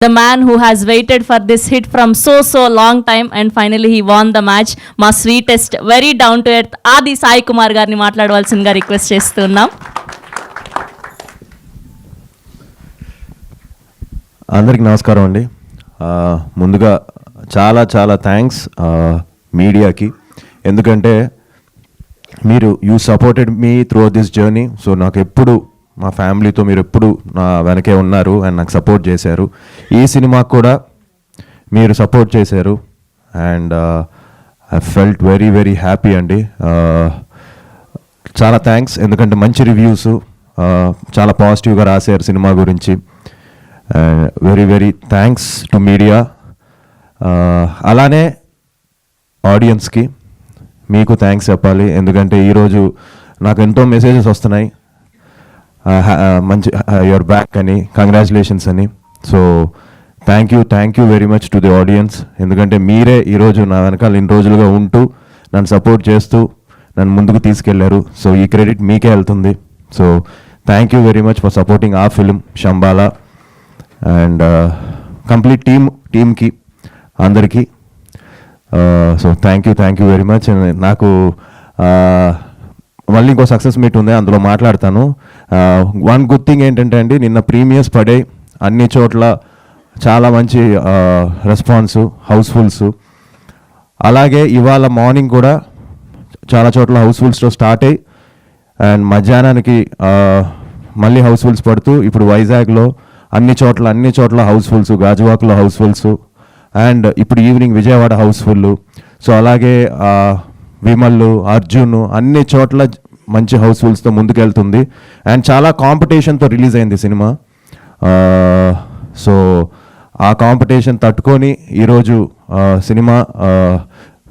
The man who has waited for this hit from so long time and finally he won the match. మా sweetest very down to earth ఆది సాయి కుమార్ గారిని మాట్లాడవలసిందిగా request చేస్తున్నాం. అందరికి నమస్కారం అండి. ముందుగా చాలా చాలా థ్యాంక్స్ మీడియాకి, ఎందుకంటే మీరు you supported me through this journey. So నాకు ఎప్పుడు మా ఫ్యామిలీతో మీరు ఎప్పుడు నా వెనకే ఉన్నారు అండ్ నాకు సపోర్ట్ చేశారు. ఈ సినిమాకు కూడా మీరు సపోర్ట్ చేశారు and I felt very very happy అండి. చాలా థ్యాంక్స్, ఎందుకంటే మంచి రివ్యూస్ చాలా పాజిటివ్గా రాశారు సినిమా గురించి. Very very thanks to media. అలానే ఆడియన్స్కి మీకు థ్యాంక్స్ చెప్పాలి, ఎందుకంటే ఈరోజు నాకు ఎంతో మెసేజెస్ వస్తున్నాయి, మంచి యువర్ బ్యాక్ అని, కంగ్రాచులేషన్స్ అని. So thank you very much to the audience, ఎందుకంటే మీరే ఈరోజు నా వెనకాల ఇన్ని రోజులుగా ఉంటూ నన్ను సపోర్ట్ చేస్తూ నన్ను ముందుకు తీసుకెళ్లారు. సో ఈ క్రెడిట్ మీకే వెళ్తుంది. So thank you very much for supporting ఆ ఫిలిం శంబాలా అండ్ కంప్లీట్ టీమ్కి అందరికీ. So thank you very much. నాకు మళ్ళీ ఇంకో సక్సెస్ మీట్ ఉంది, అందులో మాట్లాడతాను. వన్ గుడ్ థింగ్ ఏంటంటే అండి, నిన్న ప్రీమియర్స్ పడే అన్ని చోట్ల చాలా మంచి రెస్పాన్స్, హౌస్ఫుల్స్. అలాగే ఇవాళ మార్నింగ్ కూడా చాలా చోట్ల హౌస్ఫుల్స్తో స్టార్ట్ అయ్యి అండ్ మధ్యాహ్నానికి మళ్ళీ హౌస్ఫుల్స్ పడుతూ ఇప్పుడు వైజాగ్లో అన్ని చోట్ల హౌస్ఫుల్స్, గాజువాక్లో హౌస్ఫుల్స్ అండ్ ఇప్పుడు ఈవినింగ్ విజయవాడ హౌస్ఫుల్. సో అలాగే విమల్, అర్జున్ అన్ని చోట్ల మంచి హౌస్ఫుల్స్తో ముందుకెళ్తుంది అండ్ చాలా కాంపిటీషన్తో రిలీజ్ అయింది సినిమా. సో ఆ కాంపిటీషన్ తట్టుకొని ఈరోజు సినిమా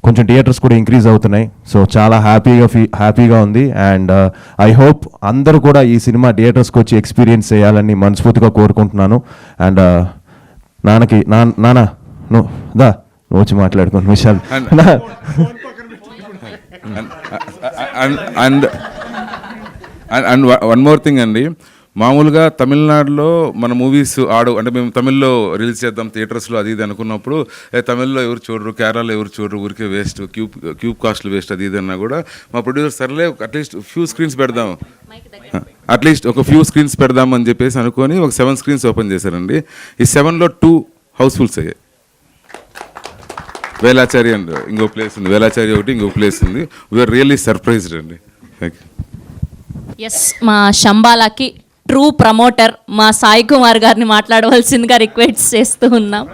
కొంచెం థియేటర్స్ కూడా ఇంక్రీజ్ అవుతున్నాయి. సో చాలా హ్యాపీగా ఉంది అండ్ ఐ హోప్ అందరూ కూడా ఈ సినిమా థియేటర్స్కి వచ్చి ఎక్స్పీరియన్స్ చేయాలని మనస్ఫూర్తిగా కోరుకుంటున్నాను. అండ్ నాన్న నువ్వు వచ్చి మాట్లాడుకోండి Vishal. And one more thing అండి, మామూలుగా తమిళనాడులో మన మూవీస్ అంటే మేము తమిళ్లో రిలీజ్ చేద్దాం థియేటర్స్లో అది ఇది అనుకున్నప్పుడు తమిళ్లో ఎవరు చూడరు, కేరళలో ఎవరు చూడరు, ఊరికే వేస్ట్, క్యూబ్ కాస్ట్లు వేస్ట్ అది ఇది అన్నా కూడా మా ప్రొడ్యూసర్ సర్లే అట్లీస్ట్ ఫ్యూ స్క్రీన్స్ పెడదాం, అట్లీస్ట్ ఒక ఫ్యూ స్క్రీన్స్ పెడదాం అని చెప్పేసి అనుకొని ఒక 7 స్క్రీన్స్ ఓపెన్ చేశారండి. ఈ 7లో 2 హౌస్ఫుల్స్ అయ్యాయి. వేలాచారి అండ్ ఇంకో ప్లేస్ ఉంది, వేలాచారి ఒకటి ఇంకో ప్లేస్ ఉంది. వీఆర్ రియల్లీ సర్ప్రైజ్డ్ అండి. Thank you. ఎస్, మా శంబాలాకి ట్రూ ప్రమోటర్ మా సాయి కుమార్ గారిని మాట్లాడవలసిందిగా రిక్వెస్ట్ చేస్తూ ఉన్నాం.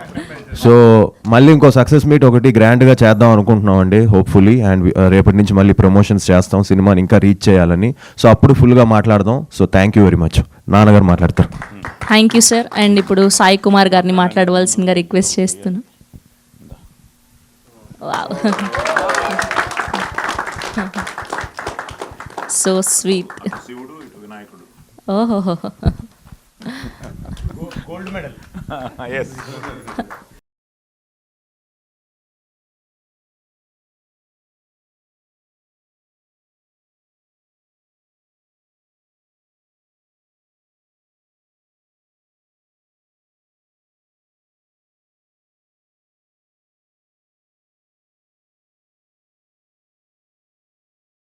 సో మళ్ళీ ఇంకో సక్సెస్ మీట్ ఒకటి గ్రాండ్గా చేద్దాం అనుకుంటున్నాం అండి, హోప్ఫుల్లీ. అండ్ రేపటి నుంచి మళ్ళీ ప్రమోషన్స్ చేస్తాం, సినిమాని ఇంకా రీచ్ చేయాలని. సో అప్పుడు ఫుల్గా మాట్లాడదాం. So thank you very much. నాన్నగారు మాట్లాడతారు. Thank you sir. అండ్ ఇప్పుడు సాయి కుమార్ గారిని మాట్లాడవలసిందిగా రిక్వెస్ట్ చేస్తున్నాం. Wow. So sweet. Oh. Gold medal. Yes.